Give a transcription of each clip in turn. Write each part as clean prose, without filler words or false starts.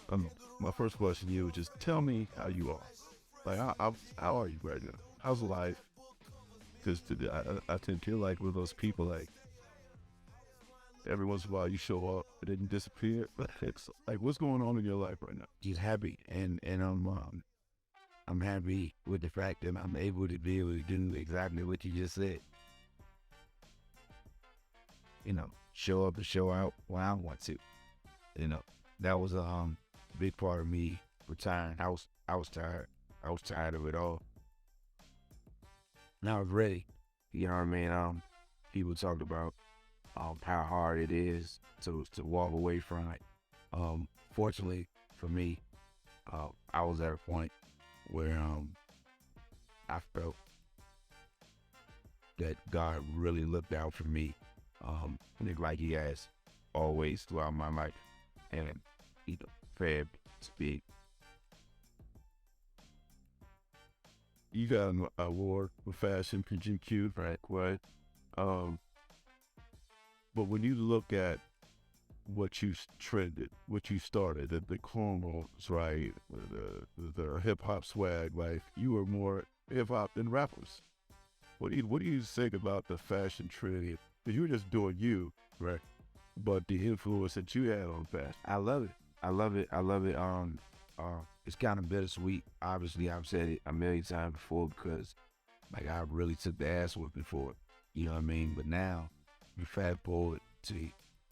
Um, my first question to you is just tell me how you are. Like, how are you right now? How's life? Because I tend to feel like with those people, like every once in a while you show up and then you disappear. It's like, what's going on in your life right now? Just happy, and I'm happy with the fact that I'm able to be able to do exactly what you just said. Show up and show out when I want to. You know, that was a big part of me retiring. I was tired. I was tired of it all. And I was ready. You know what I mean? People talked about how hard it is to walk away from it. Fortunately for me, I was at a point where I felt that God really looked out for me, like He has always throughout my life, and fair to speak. You got an award for fashion for GQ, right? What? Um, but when you look at what you trended, what you started, the cornrows, right? The hip hop swag, like you were more hip hop than rappers. What do you think about the fashion trend? Because you were just doing you, right? But the influence that you had on fashion. I love it. I love it. I love it. It's kind of bittersweet. Obviously, I've said it a million times before because, like, I really took the ass whipping for it. You know what I mean? But now, you fast forward to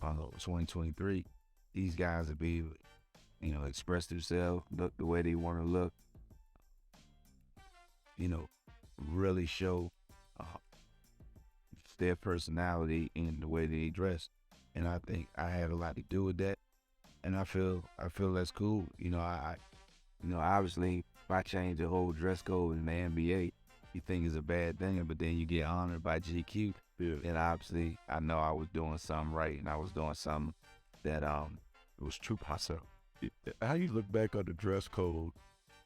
2023, these guys will be, express themselves, look the way they want to look, really show uh, their personality in the way they dress. And I think I had a lot to do with that. And I feel that's cool. Obviously, if I change the whole dress code in the NBA, you think it's a bad thing, but then you get honored by GQ. Yeah. And obviously, I know I was doing something right, and I was doing something that it was true myself. How you look back on the dress code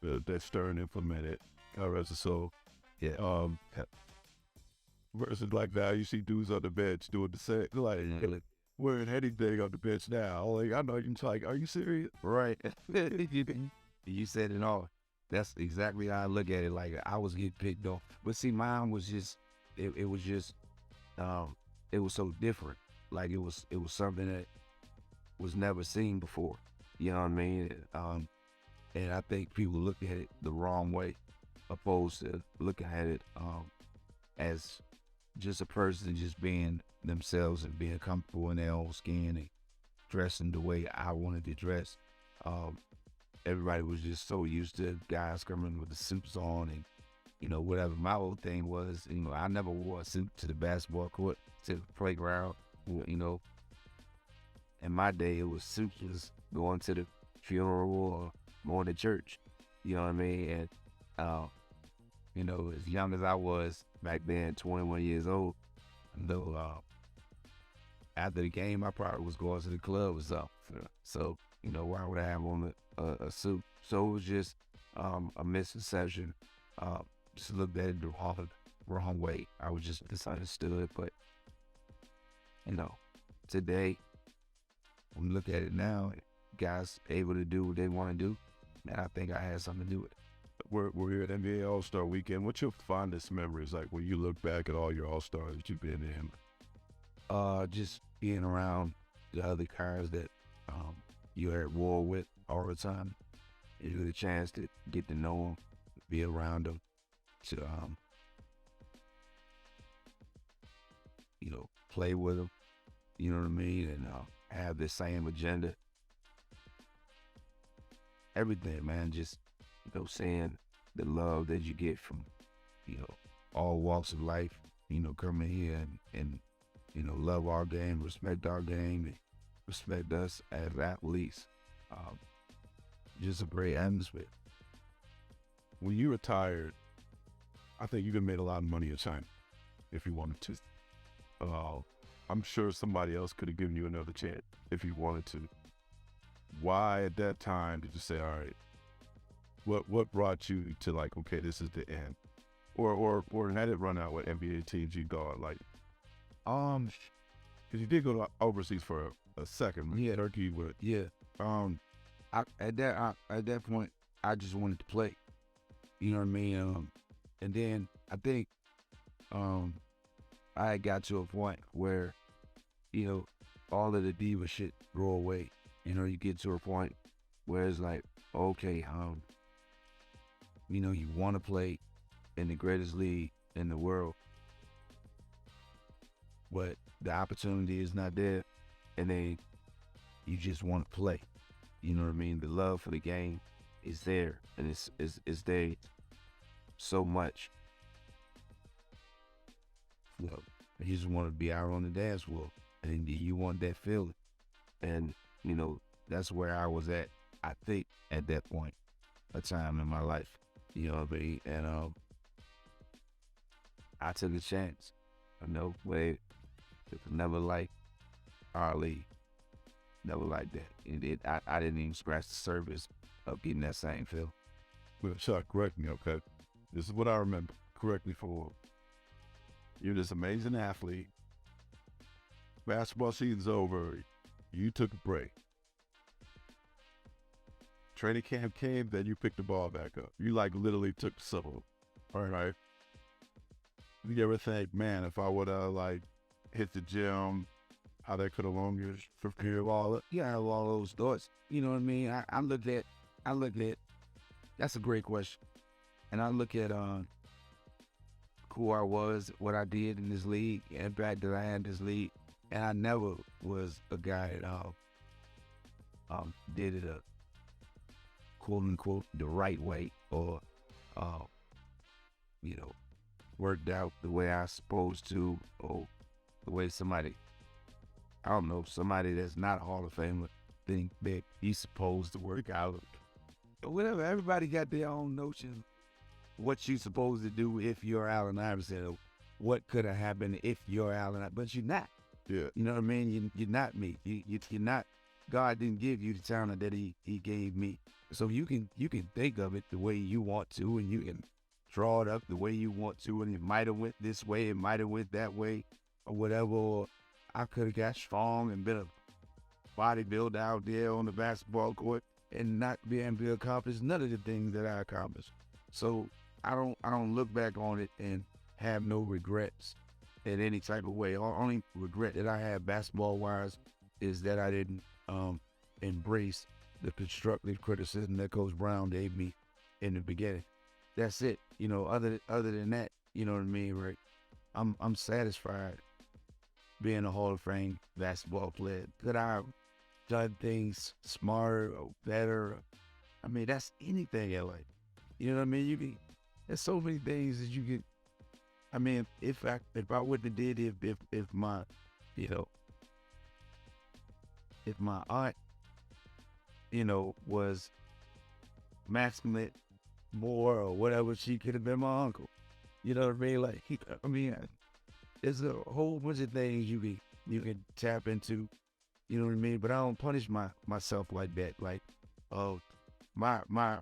that Stern implemented, so Yeah. versus like now you see dudes on the bench doing the same, like Yeah. wearing anything on the bench now. Like I know you're like, are you serious? Right. You said it all. That's exactly how I look at it. Like I was getting picked on, but see, mine was just it was just it was so different. Like it was something that was never seen before. You know what I mean? And I think people look at it the wrong way, opposed to looking at it as just a person just being themselves and being comfortable in their own skin and dressing the way I wanted to dress. Everybody was just so used to guys coming with the suits on and, whatever my whole thing was, I never wore a suit to the basketball court, to the playground, you know. In my day, it was suits just going to the funeral or going to church, you know what I mean? And, as young as I was back then, 21 years old, though, after the game, I probably was going to the club or something. So, why would I have on a suit? So it was just a misconception. Just looked at it the wrong way. I was just misunderstood. But, today, when we look at it now, guys able to do what they want to do, and I think I had something to do with it. We're here at NBA All-Star Weekend. What's your fondest memories like when you look back at all your All-Stars that you've been in? Just being around the other guys that you're at war with all the time. You get a chance to get to know them, be around them, to play with them. You know what I mean, and have the same agenda. Everything, man. Just seeing the love that you get from all walks of life. Coming here and love our game, respect our game, and respect us as athletes. Just a great atmosphere. When you retired, I think you could have made a lot of money in China if you wanted to. I'm sure somebody else could have given you another chance if you wanted to. Why at that time did you say, all right, what brought you to like, okay, this is the end? Or had it run out with NBA teams you thought like, because you did go to overseas for a second. Yeah. Turkey would. Yeah. At that point, I just wanted to play. You know what I mean? And then I think I had got to a point where, all of the diva shit go away. You get to a point where it's like, okay, you want to play in the greatest league in the world, but the opportunity is not there, and then you just want to play. You know what I mean? The love for the game is there, and it's there so much. Well, you just want to be out on the dance floor, and you want that feeling, and that's where I was at. I think at that point, a time in my life, you know what I mean, and I took a chance. Where it was never like our league, never like that. I didn't even scratch the surface of getting that same feel. Well, Chuck, correct me, okay? This is what I remember. Correct me for. You're this amazing athlete. Basketball season's over. You took a break. Training camp came, then you picked the ball back up. You literally took the solo. All right. You ever think, man, if I would have hit the gym, how that could have longer prepared all it? Yeah, I have all those thoughts. You know what I mean? I look at, that's a great question. And I look at who I was, what I did in this league, the impact that I had in this league. And I never was a guy that did it a quote unquote the right way, or worked out the way I supposed to, or the way somebody that's not a Hall of Famer think that he's supposed to work out. Whatever, everybody got their own notion what you supposed to do if you're Allen Iverson, or what could have happened if you're Allen, but you're not. Yeah. You know what I mean? You're not me. You're not. God didn't give you the talent that he gave me. So you can think of it the way you want to, and you can draw it up the way you want to, and it might have went this way, it might have went that way, or whatever. Or I could have got strong and been a bodybuilder out there on the basketball court and not be able to accomplish none of the things that I accomplished. So I don't look back on it and have no regrets in any type of way. The only regret that I have basketball wise is that I didn't embrace the constructive criticism that Coach Brown gave me in the beginning. That's it. Other than that, you know what I mean, right? I'm satisfied being a Hall of Fame basketball player. Could I have done things smarter or better? I mean, that's anything in life. You know what I mean? There's so many things that you can. I mean, if I wouldn't have did if my, if my aunt, was masculine more or whatever, she could have been my uncle. You know what I mean? There's a whole bunch of things you can tap into. You know what I mean? But I don't punish myself like that. My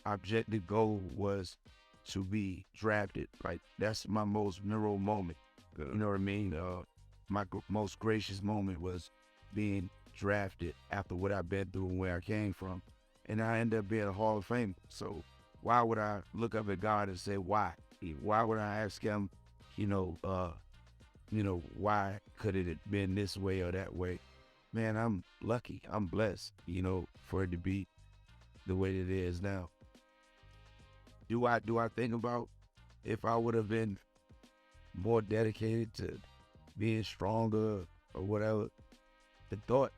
objective goal was to be drafted. That's my most memorable moment. You know what I mean? My most gracious moment was being drafted after what I've been through and where I came from. And I ended up being a Hall of Fame. So why would I look up at God and say, why? Why would I ask him, why could it have been this way or that way? Man, I'm lucky. I'm blessed, for it to be the way it is now. Do I think about if I would have been more dedicated to being stronger or whatever? The thought,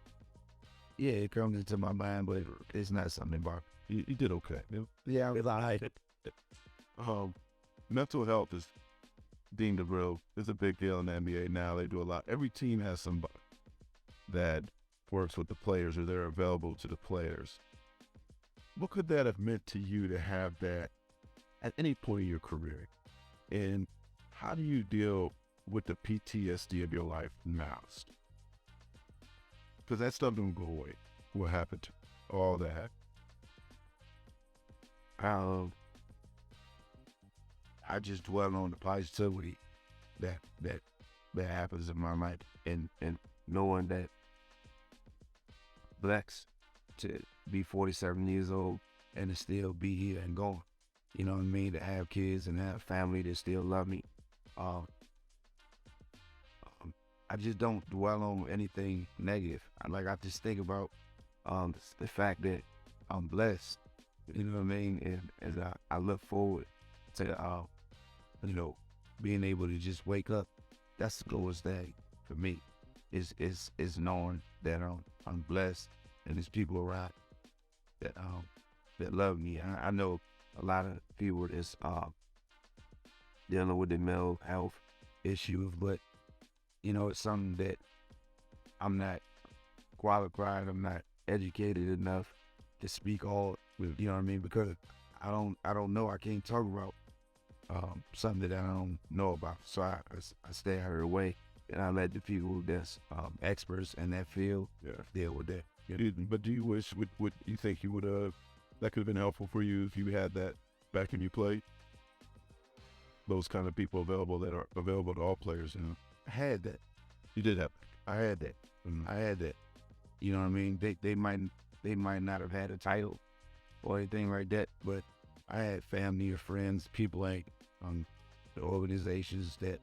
yeah, it comes into my mind, but it's not something about. You did okay. Yeah, I was all right. Mental health is deemed it's a big deal in the NBA now. They do a lot. Every team has somebody that works with the players, or they're available to the players. What could that have meant to you to have that at any point in your career? And how do you deal with the PTSD of your life now? Because that stuff don't go away. What happened to all that? I just dwell on the positivity that happens in my life, and knowing that blessed to be 47 years old and to still be here and going. You know what I mean? To have kids and have family that still love me. Um, I just don't dwell on anything negative. I just think about the fact that I'm blessed. You know what I mean? And as I look forward to you know, being able to just wake up. That's the coolest thing for me. Is knowing that I'm blessed and there's people around that that love me. I know a lot of people that's dealing with the mental health issues, but you know, it's something that I'm not qualified, I'm not educated enough to speak all with, you know what I mean? Because I don't know, I can't talk about something that I don't know about. So I stay out of the way and I let the people that's experts in that field deal with that. But do you wish, would you think you would that could have been helpful for you if you had that back when you played? Those kind of people available that are available to all players, you know? I had that. You did have I had that. I had that. You know what I mean? They might not have had a title or anything like that, but I had family or friends, people like the organizations that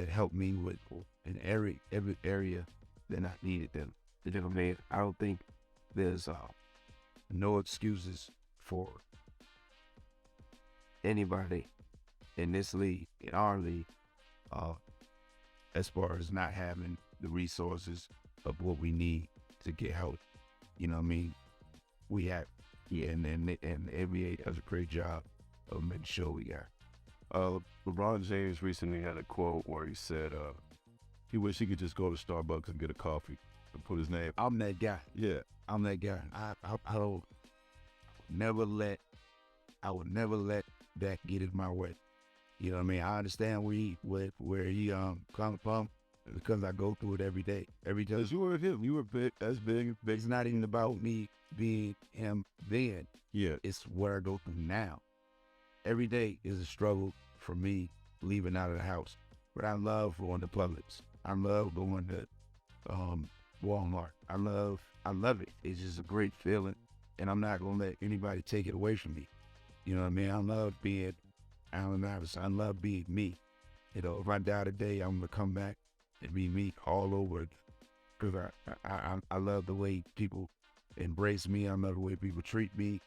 helped me with in every area that I needed them. You know what I mean? I don't think there's no excuses for anybody in this league, in our league, as far as not having the resources of what we need to get help. You know what I mean? We have, and the NBA does a great job of making sure we got. LeBron James recently had a quote where he said he wished he could just go to Starbucks and get a coffee and put his name. I'm that guy. Yeah. I'm that guy. I don't never let, I would never let that get in my way. You know what I mean? I understand where he comes from because I go through it every day. Every day. Because you were him. You were big. That's big. It's not even about me being him then. Yeah. It's what I go through now. Every day is a struggle for me leaving out of the house. But I love going to Publix. I love going to Walmart. I love it. It's just a great feeling. And I'm not going to let anybody take it away from me. You know what I mean? I love being Allen Iverson. I love being me. You know, if I die today, I'm going to come back and be me all over. Because I love the way people embrace me. I love the way people treat me.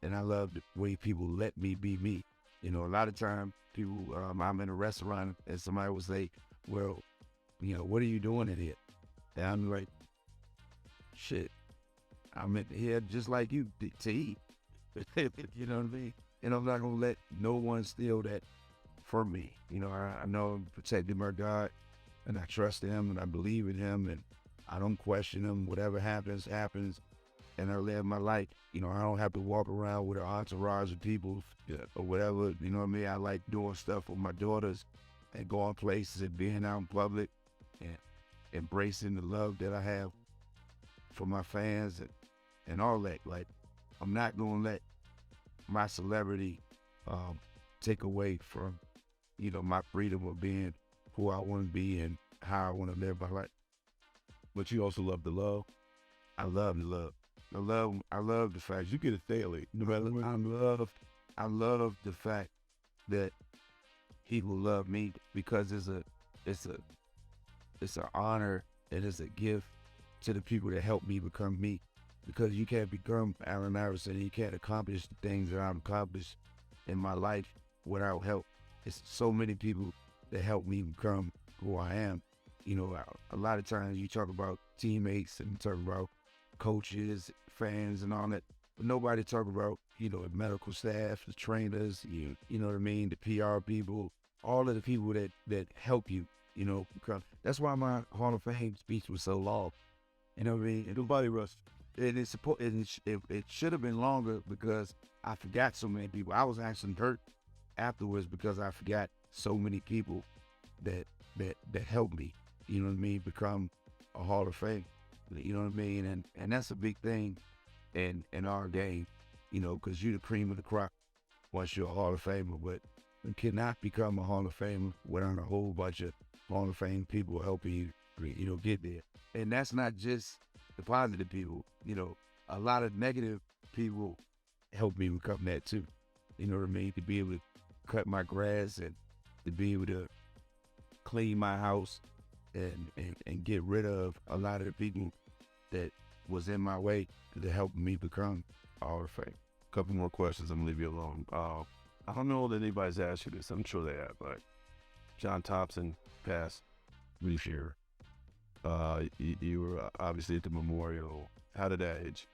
And I love the way people let me be me. You know, a lot of times people, I'm in a restaurant and somebody will say, well, you know, what are you doing in here? And I'm like, shit, I'm in here just like you to eat. You know what I mean? And I'm not going to let no one steal that from me. You know, I know I'm protecting my God and I trust him and I believe in him and I don't question him. Whatever happens, happens. And I live my life. You know, I don't have to walk around with an entourage of people or whatever. You know what I mean? I like doing stuff with my daughters and going places and being out in public and embracing the love that I have for my fans and all that. Like, I'm not going to let my celebrity take away from, you know, my freedom of being who I want to be and how I want to live my life. But you also love the love. I love the love. I love the fact You get it daily. No matter what. I love the fact that people love me because it's an honor and it's a gift to the people that help me become me. Because you can't become Allen Iverson and you can't accomplish the things that I've accomplished in my life without help. It's so many people that help me become who I am. You know, a lot of times you talk about teammates and talk about coaches, fans, and all that, but nobody talk about, you know, the medical staff, the trainers, you know what I mean, the PR people, all of the people that help you, you know, because that's why my Hall of Fame speech was so long. You know what I mean? Nobody rushed. And it should have been longer because I forgot so many people. I was actually hurt afterwards because I forgot so many people that helped me, you know what I mean, become a Hall of Fame. You know what I mean? And that's a big thing in our game, you know, because you're the cream of the crop once you're a Hall of Famer. But you cannot become a Hall of Famer without a whole bunch of Hall of Fame people helping you get there. And that's not just the positive people. A lot of negative people helped me become that too. You know what I mean? To be able to cut my grass and to be able to clean my house and get rid of a lot of the people that was in my way to help me become All right, Frank. Couple more questions. I'm gonna leave you alone. I don't know that anybody's asked you this. I'm sure they have, but John Thompson passed this year. You were obviously at the memorial. How did that hit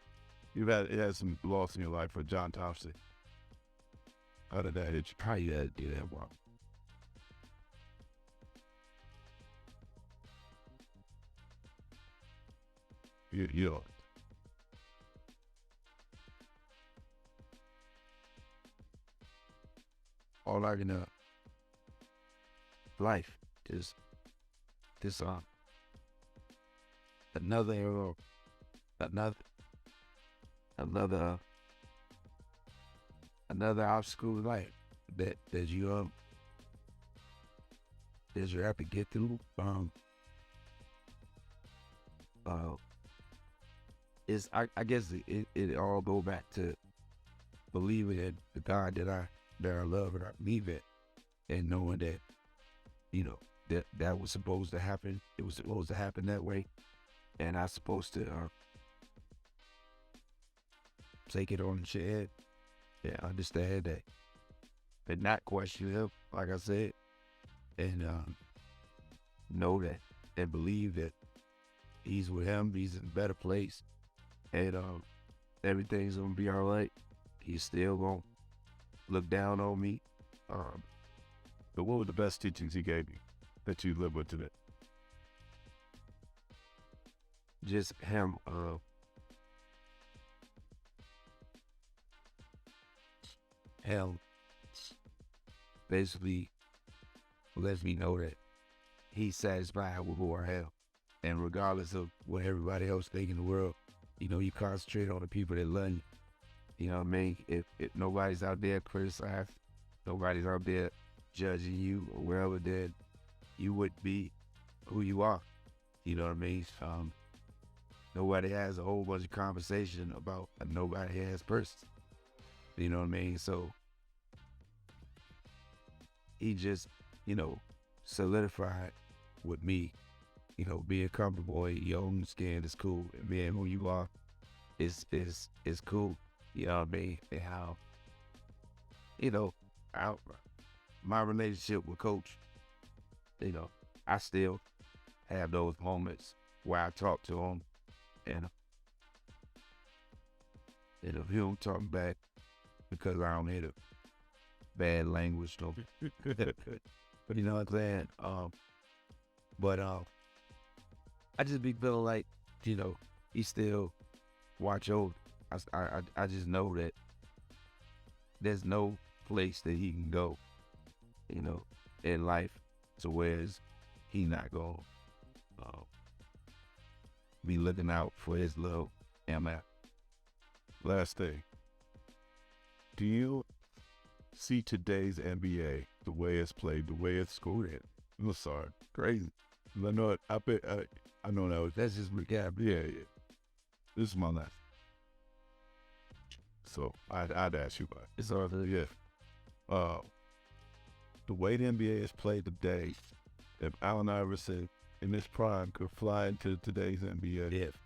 you? It had some loss in your life for John Thompson. How did that hit you? How you had to do that, bro? You know, All I can life is this another another another another obstacle in life that you have to get through. Is I guess it all go back to believing in the God that I love and I believe in, and knowing that that was supposed to happen. It was supposed to happen that way, and I supposed to take it on the chin and understand that, and not question him, like I said, and know that and believe that he's with him. He's in a better place, and everything's gonna be all right. He's still gonna look down on me. but what were the best teachings he gave you that you live with today? Just him basically lets me know that he's satisfied with who I am. And regardless of what everybody else think in the world, you concentrate on the people that love you. You know what I mean? If nobody's out there criticizing, nobody's out there judging you or wherever, then you would be who you are. You know what I mean? Nobody has a whole bunch of conversation about a nobody has person. You know what I mean? So he just, solidified with me, being comfortable in your own skin is cool. And being who you are is cool. You know what I mean? And how, my relationship with Coach, I still have those moments where I talk to him, and if he don't talk back because I don't hear the bad language, though. But you know what I'm saying? But I just be feeling like, he still watch over. I just know that there's no place that he can go, in life to where he not gonna be looking out for his little MF. Last thing. Do you see today's NBA, the way it's played, the way it's scored? I'm sorry, crazy. I know it. I know that was. That's just recap. Yeah. This is my last. So I'd ask you about it. It's all good. Yeah. The way the NBA is played today, if Allen Iverson in his prime could fly into today's NBA, If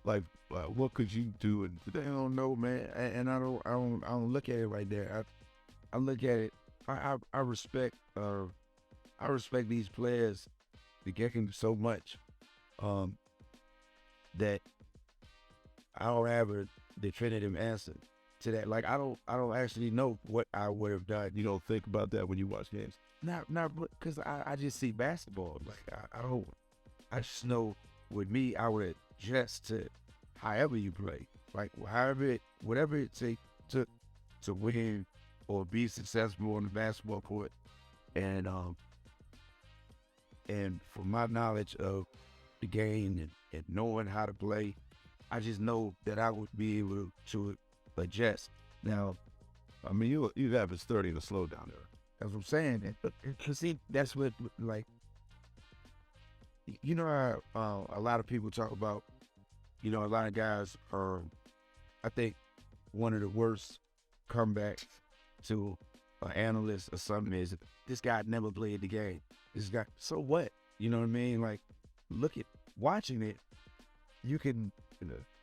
like what could you do? I don't know, man, and I don't look at it right there. I look at it. I respect these players. They get him so much that I don't have a definitive answer to that. Like I don't actually know what I would have done. You don't think about that when you watch games? Not because I just see basketball. Like I don't. I just know with me, I would adjust to however you play. Like whatever it takes to win or be successful on the basketball court. And from my knowledge of the game and knowing how to play, I just know that I would be able to adjust. Now, I mean, you have his 30 in a slowdown there. that's what I'm saying. And see, that's what, like, you know how a lot of people talk about, you know, a lot of guys are, I think one of the worst comebacks to an analyst or something is this guy never played the game. This guy, so what? You know what I mean? Like, look at watching it, you can,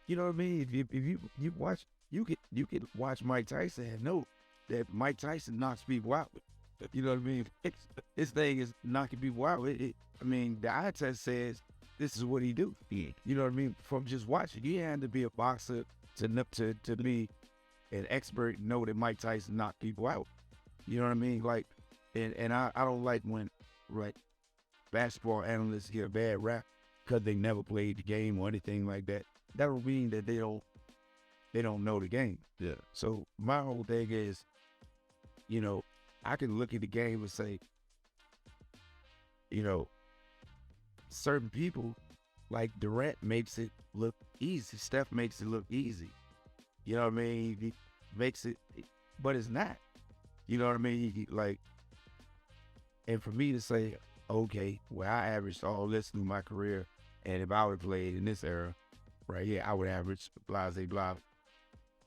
you know what I mean? If you watch, you could watch Mike Tyson and know that Mike Tyson knocks people out. You know what I mean? His thing is knocking people out. I mean, the eye test says this is what he do. You know what I mean? From just watching, you had to be a boxer to be an expert and know that Mike Tyson knocked people out. You know what I mean? Like, and I don't like when basketball analysts get a bad rap because they never played the game or anything like that. That don't mean that they don't know the game. Yeah. So my whole thing is, you know, I can look at the game and say, you know, certain people like Durant makes it look easy. Steph makes it look easy. You know what I mean? He makes it, but it's not. You know what I mean? Like, and for me to say, okay, well, I averaged all this through my career, and if I would have played in this era, right here, I would average blah, blah.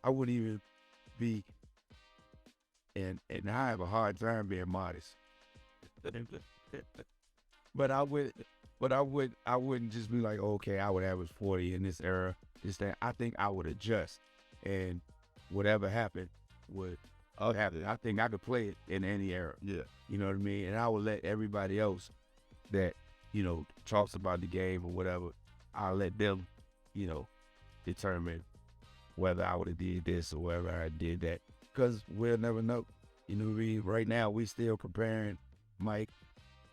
I wouldn't even be, and I have a hard time being modest. But I wouldn't just be like, okay, I would average 40 in this era. This that I think I would adjust, and whatever happened would happen. I think I could play it in any era. Yeah. You know what I mean? And I would let everybody else that, you know, talks about the game or whatever, I'll let them, you know, determine whether I would have did this or whether I did that. Because we'll never know. You know what I mean? Right now, we still comparing Mike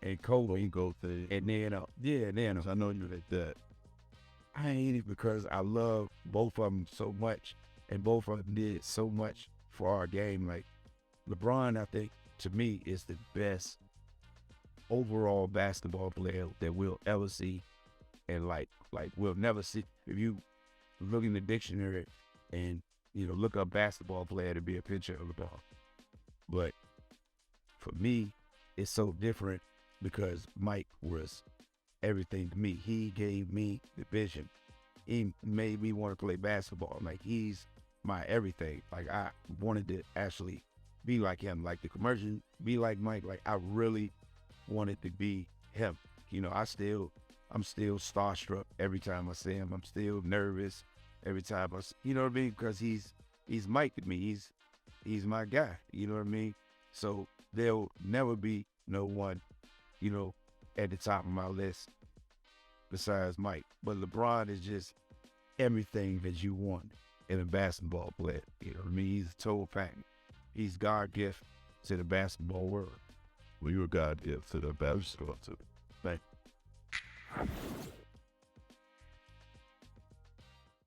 and Kobe. You go through. And then, I know you like that. I ain't it because I love both of them so much, and both of them did so much for our game. Like, LeBron, I think, to me, is the best overall basketball player that we'll ever see. And like we'll never see. If you look in the dictionary and, you know, look up basketball player, to be a picture of LeBron. But for me, it's so different because Mike was everything to me. He gave me the vision. He made me want to play basketball. Like, he's my everything. Like, I wanted to actually be like him. Like, the commercial, be like Mike. Like, I really wanted to be him. You know, I'm still starstruck every time I see him. I'm still nervous every time you know what I mean? Because he's Mike to me. He's my guy. You know what I mean? So there'll never be no one, you know, at the top of my list besides Mike. But LeBron is just everything that you want in a basketball player. You know what I mean? He's a total package. He's God gift to the basketball world. Well, you're a God gift to the basketball too. Thank you.